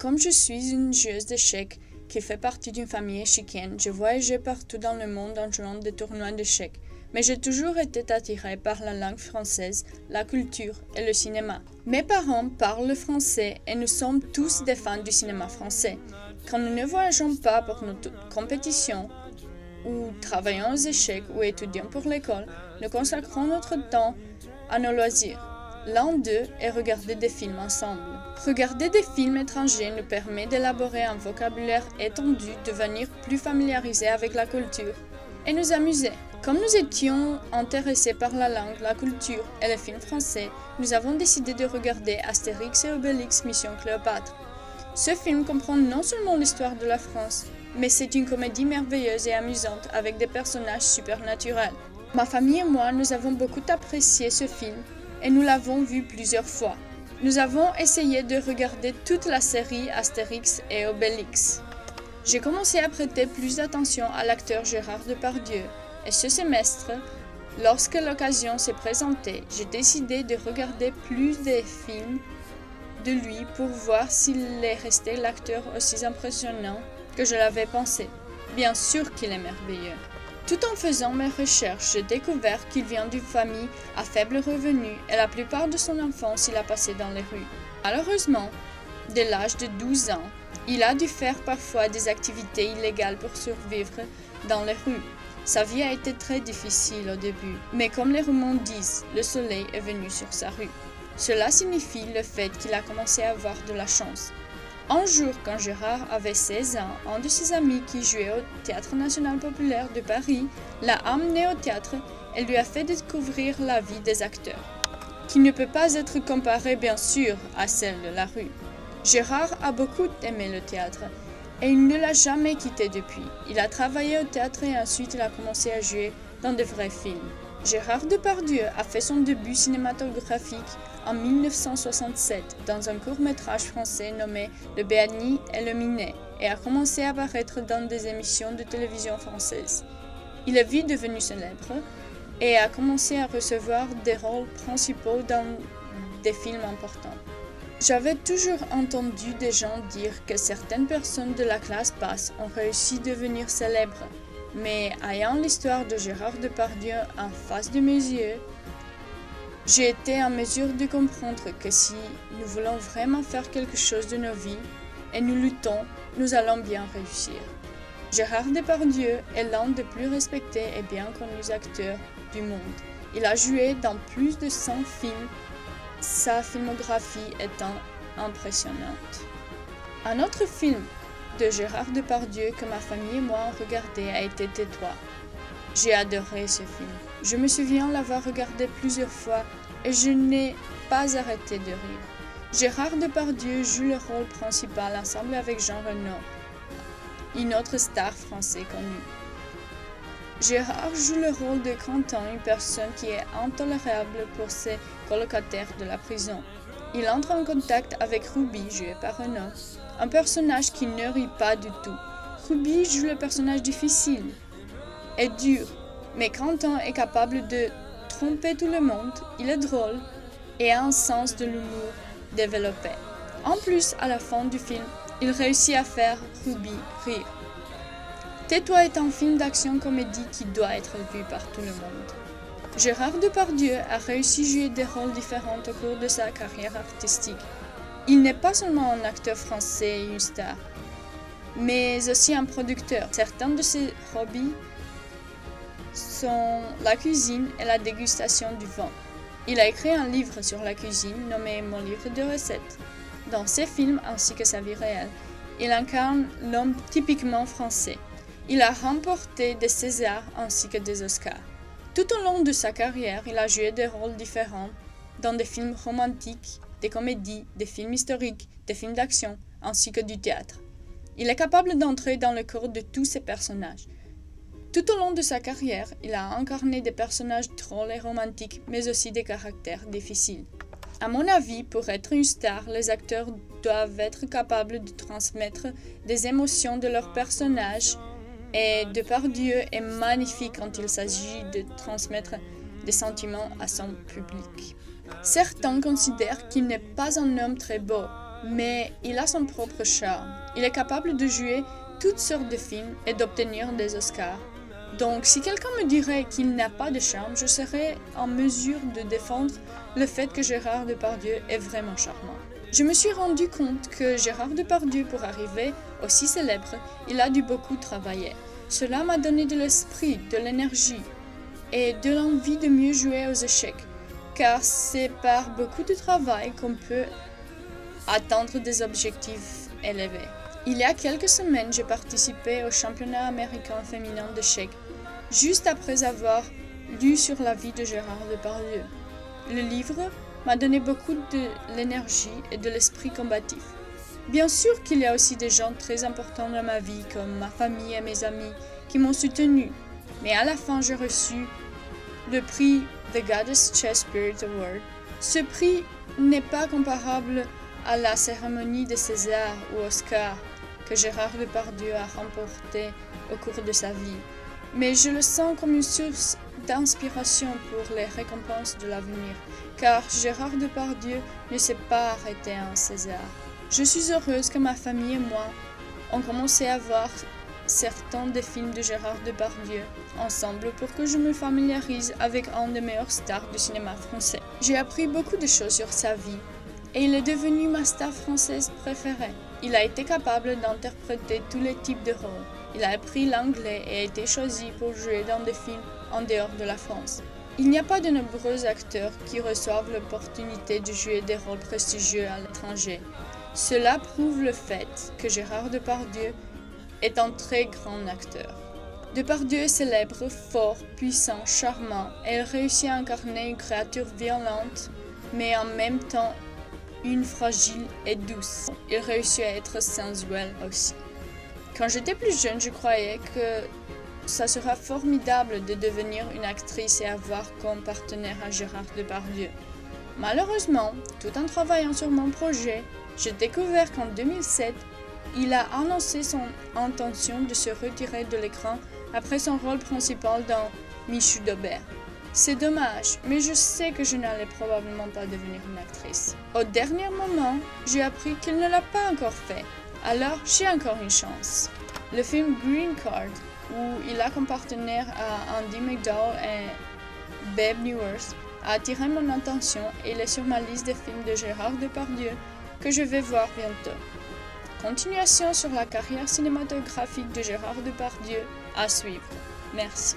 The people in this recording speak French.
Comme je suis une joueuse d'échecs qui fait partie d'une famille échiquienne, je voyageais partout dans le monde en jouant des tournois d'échecs. Mais j'ai toujours été attirée par la langue française, la culture et le cinéma. Mes parents parlent le français et nous sommes tous des fans du cinéma français. Quand nous ne voyageons pas pour nos compétitions, ou travaillons aux échecs ou étudions pour l'école, nous consacrons notre temps à nos loisirs. L'un d'eux est regarder des films ensemble. Regarder des films étrangers nous permet d'élaborer un vocabulaire étendu, devenir plus familiarisé avec la culture et nous amuser. Comme nous étions intéressés par la langue, la culture et les films français, nous avons décidé de regarder Astérix et Obélix Mission Cléopâtre. Ce film comprend non seulement l'histoire de la France, mais c'est une comédie merveilleuse et amusante avec des personnages supernaturels. Ma famille et moi, nous avons beaucoup apprécié ce film et nous l'avons vu plusieurs fois. Nous avons essayé de regarder toute la série Astérix et Obélix. J'ai commencé à prêter plus d'attention à l'acteur Gérard Depardieu et ce semestre, lorsque l'occasion s'est présentée, j'ai décidé de regarder plus de films de lui pour voir s'il est resté l'acteur aussi impressionnant que je l'avais pensé. Bien sûr qu'il est merveilleux. Tout en faisant mes recherches, j'ai découvert qu'il vient d'une famille à faible revenu et la plupart de son enfance, il a passé dans les rues. Malheureusement, dès l'âge de 12 ans, il a dû faire parfois des activités illégales pour survivre dans les rues. Sa vie a été très difficile au début, mais comme les romans disent, le soleil est venu sur sa rue. Cela signifie le fait qu'il a commencé à avoir de la chance. Un jour, quand Gérard avait 16 ans, un de ses amis qui jouait au Théâtre National Populaire de Paris l'a amené au théâtre et lui a fait découvrir la vie des acteurs, qui ne peut pas être comparée bien sûr à celle de la rue. Gérard a beaucoup aimé le théâtre et il ne l'a jamais quitté depuis. Il a travaillé au théâtre et ensuite il a commencé à jouer dans de vrais films. Gérard Depardieu a fait son début cinématographique en 1967 dans un court-métrage français nommé Le Béarnais et le Minet et a commencé à apparaître dans des émissions de télévision françaises. Il est vite devenu célèbre et a commencé à recevoir des rôles principaux dans des films importants. J'avais toujours entendu des gens dire que certaines personnes de la classe basse ont réussi à devenir célèbres. Mais ayant l'histoire de Gérard Depardieu en face de mes yeux, j'ai été en mesure de comprendre que si nous voulons vraiment faire quelque chose de nos vies et nous luttons, nous allons bien réussir. Gérard Depardieu est l'un des plus respectés et bien connus acteurs du monde. Il a joué dans plus de 100 films, sa filmographie étant impressionnante. Un autre film de Gérard Depardieu que ma famille et moi ont regardé a été Tais-toi. J'ai adoré ce film. Je me souviens l'avoir regardé plusieurs fois et je n'ai pas arrêté de rire. Gérard Depardieu joue le rôle principal ensemble avec Jean Reno, une autre star française connue. Gérard joue le rôle de Quentin, une personne qui est intolérable pour ses colocataires de la prison. Il entre en contact avec Ruby, joué par Reno, un personnage qui ne rit pas du tout. Ruby joue le personnage difficile et dur, mais Quentin est capable de tromper tout le monde, il est drôle et a un sens de l'humour développé. En plus, à la fin du film, il réussit à faire Ruby rire. Tais-toi est un film d'action-comédie qui doit être vu par tout le monde. Gérard Depardieu a réussi à jouer des rôles différents au cours de sa carrière artistique. Il n'est pas seulement un acteur français et une star, mais aussi un producteur. Certains de ses hobbies sont la cuisine et la dégustation du vin. Il a écrit un livre sur la cuisine nommé Mon livre de recettes. Dans ses films ainsi que sa vie réelle, il incarne l'homme typiquement français. Il a remporté des Césars ainsi que des Oscars. Tout au long de sa carrière, il a joué des rôles différents dans des films romantiques, des comédies, des films historiques, des films d'action, ainsi que du théâtre. Il est capable d'entrer dans le corps de tous ces personnages. Tout au long de sa carrière, il a incarné des personnages drôles et romantiques, mais aussi des caractères difficiles. À mon avis, pour être une star, les acteurs doivent être capables de transmettre des émotions de leurs personnages, et Depardieu est magnifique quand il s'agit de transmettre des sentiments à son public. Certains considèrent qu'il n'est pas un homme très beau, mais il a son propre charme. Il est capable de jouer toutes sortes de films et d'obtenir des Oscars. Donc, si quelqu'un me dirait qu'il n'a pas de charme, je serais en mesure de défendre le fait que Gérard Depardieu est vraiment charmant. Je me suis rendu compte que Gérard Depardieu, pour arriver aussi célèbre, il a dû beaucoup travailler. Cela m'a donné de l'esprit, de l'énergie et de l'envie de mieux jouer aux échecs, car c'est par beaucoup de travail qu'on peut atteindre des objectifs élevés. Il y a quelques semaines, j'ai participé au championnat américain féminin d'échecs, juste après avoir lu sur la vie de Gérard Depardieu. Le livre m'a donné beaucoup de l'énergie et de l'esprit combatif. Bien sûr qu'il y a aussi des gens très importants dans ma vie, comme ma famille et mes amis, qui m'ont soutenu. Mais à la fin, j'ai reçu le prix The Goddess Chess Spirit Award. Ce prix n'est pas comparable à la cérémonie de César ou Oscar que Gérard Depardieu a remporté au cours de sa vie. Mais je le sens comme une source d'inspiration pour les récompenses de l'avenir, car Gérard Depardieu ne s'est pas arrêté à un César. Je suis heureuse que ma famille et moi ont commencé à voir certains des films de Gérard Depardieu ensemble pour que je me familiarise avec un des meilleurs stars du cinéma français. J'ai appris beaucoup de choses sur sa vie et il est devenu ma star française préférée. Il a été capable d'interpréter tous les types de rôles. Il a appris l'anglais et a été choisi pour jouer dans des films en dehors de la France. Il n'y a pas de nombreux acteurs qui reçoivent l'opportunité de jouer des rôles prestigieux à l'étranger. Cela prouve le fait que Gérard Depardieu est un très grand acteur. Depardieu est célèbre, fort, puissant, charmant et il réussit à incarner une créature violente, mais en même temps une fragile et douce. Il réussit à être sensuel aussi. Quand j'étais plus jeune, je croyais que ça sera formidable de devenir une actrice et avoir comme partenaire à Gérard Depardieu. Malheureusement, tout en travaillant sur mon projet, j'ai découvert qu'en 2007, il a annoncé son intention de se retirer de l'écran après son rôle principal dans Michu d'Aubert. C'est dommage, mais je sais que je n'allais probablement pas devenir une actrice. Au dernier moment, j'ai appris qu'il ne l'a pas encore fait, alors j'ai encore une chance. Le film Green Card, où il a comme partenaire à Andie MacDowell et Babe Newirth, a attiré mon attention et il est sur ma liste des films de Gérard Depardieu que je vais voir bientôt. Continuation sur la carrière cinématographique de Gérard Depardieu à suivre. Merci.